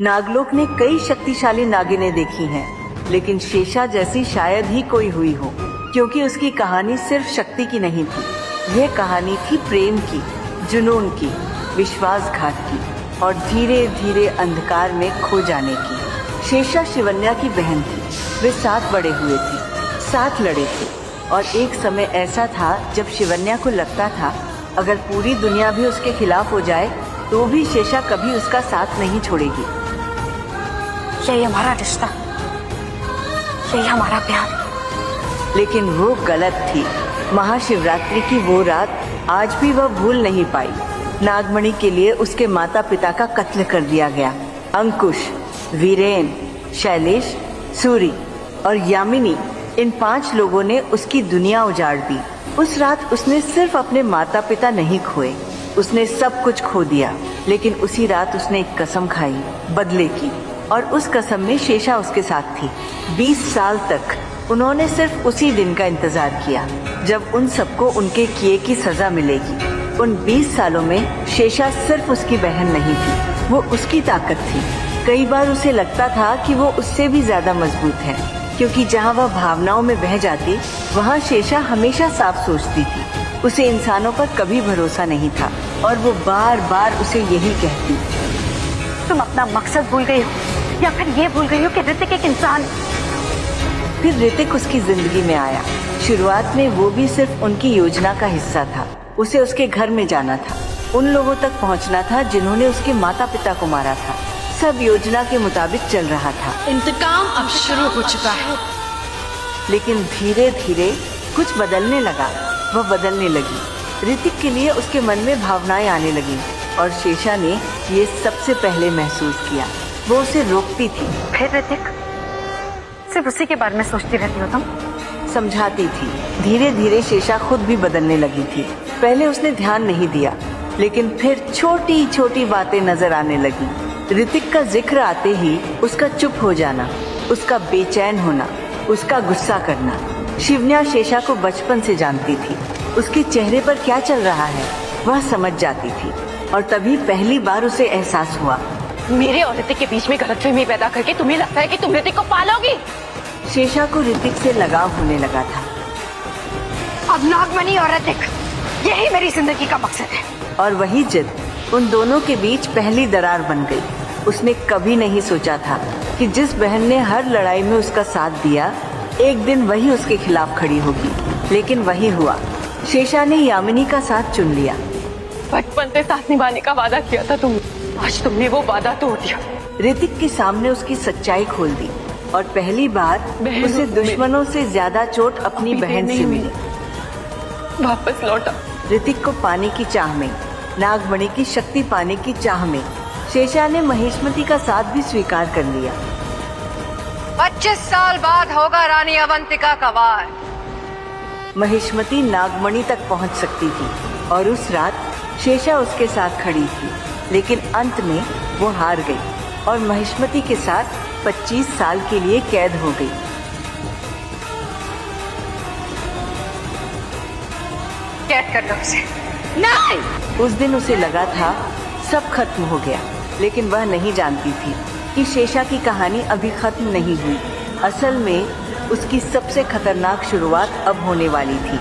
नागलोक ने कई शक्तिशाली नागिनें देखी हैं, लेकिन शेषा जैसी शायद ही कोई हुई हो, क्योंकि उसकी कहानी सिर्फ शक्ति की नहीं थी। यह कहानी थी प्रेम की, जुनून की, विश्वासघात की और धीरे धीरे अंधकार में खो जाने की। शेषा शिवन्या की बहन थी। वे साथ बड़े हुए थे, साथ लड़े थे और एक समय ऐसा था जब शिवन्या को लगता था अगर पूरी दुनिया भी उसके खिलाफ हो जाए तो भी शेषा कभी उसका साथ नहीं छोड़ेगी। यही हमारा रिश्ता, यही हमारा प्यार। लेकिन वो गलत थी। महाशिवरात्रि की वो रात आज भी वह भूल नहीं पाई। नागमणि के लिए उसके माता पिता का कत्ल कर दिया गया। अंकुश, वीरेन, शैलेश, सूरी और यामिनी, इन 5 लोगों ने उसकी दुनिया उजाड़ दी। उस रात उसने सिर्फ अपने माता पिता नहीं खोए, उसने सब कुछ खो दिया। लेकिन उसी रात उसने एक कसम खाई, बदले की, और उस कसम में शेषा उसके साथ थी। 20 साल तक उन्होंने सिर्फ उसी दिन का इंतजार किया जब उन सबको उनके किए की सजा मिलेगी। उन 20 सालों में शेषा सिर्फ उसकी बहन नहीं थी, वो उसकी ताकत थी। कई बार उसे लगता था कि वो उससे भी ज्यादा मजबूत है, क्योंकि जहाँ वह भावनाओं में बह जाती वहाँ शेषा हमेशा साफ सोचती थी। उसे इंसानों पर कभी भरोसा नहीं था और वो बार बार उसे यही कहती। तुम अपना मकसद भूल गई हो या फिर ये भूल गई हो कि ऋतिक एक इंसान। फिर ऋतिक उसकी जिंदगी में आया। शुरुआत में वो भी सिर्फ उनकी योजना का हिस्सा था। उसे उसके घर में जाना था, उन लोगों तक पहुंचना था जिन्होंने उसके माता पिता को मारा था। सब योजना के मुताबिक चल रहा था। इंतकाम अब शुरू हो चुका है। लेकिन धीरे धीरे कुछ बदलने लगा। वह बदलने लगी। ऋतिक के लिए उसके मन में भावनाएं आने लगी और शेषा ने ये सबसे पहले महसूस किया। वो उसे रोकती थी। फिर ऋतिक, सिर्फ उसी के बारे में सोचती रहती हो तुम? समझाती थी। धीरे धीरे शेषा खुद भी बदलने लगी थी। पहले उसने ध्यान नहीं दिया, लेकिन फिर छोटी छोटी बातें नजर आने लगी। ऋतिक का जिक्र आते ही उसका चुप हो जाना, उसका बेचैन होना, उसका गुस्सा करना। शिवन्या शेषा को बचपन से जानती थी। उसके चेहरे पर क्या चल रहा है वह समझ जाती थी और तभी पहली बार उसे एहसास हुआ। मेरे और ऋतिक के बीच में गलतफहमी पैदा करके तुम्हें लगता है कि तुम ऋतिक को पालोगी? शेषा को ऋतिक से लगाव होने लगा था। अब नागमणि और ऋतिक, यही मेरी जिंदगी का मकसद है। और वही जिद उन दोनों के बीच पहली दरार बन गई। उसने कभी नहीं सोचा था कि जिस बहन ने हर लड़ाई में उसका साथ दिया एक दिन वही उसके खिलाफ खड़ी होगी। लेकिन वही हुआ। शेषा ने यामिनी का साथ चुन लिया। बचपन से साथ निभाने का वादा किया था तुम, आज तुमने वो वादा तोड़ दिया। ऋतिक के सामने उसकी सच्चाई खोल दी और पहली बार उसे दुश्मनों से ज्यादा चोट अपनी बहन से मिली। वापस लौटा। ऋतिक को पाने की चाह में, नागमणि की शक्ति पाने की चाह में शेषा ने महिष्मति का साथ भी स्वीकार कर लिया। 25 साल बाद होगा रानी अवंतिका का वार। महिष्मति नागमणि तक पहुंच सकती थी और उस रात शेषा उसके साथ खड़ी थी। लेकिन अंत में वो हार गई और महिष्मति के साथ 25 साल के लिए कैद हो गई। कैद कर लो उसे। नहीं! उस दिन उसे लगा था सब खत्म हो गया, लेकिन वह नहीं जानती थी कि शेषा की कहानी अभी खत्म नहीं हुई। असल में उसकी सबसे खतरनाक शुरुआत अब होने वाली थी।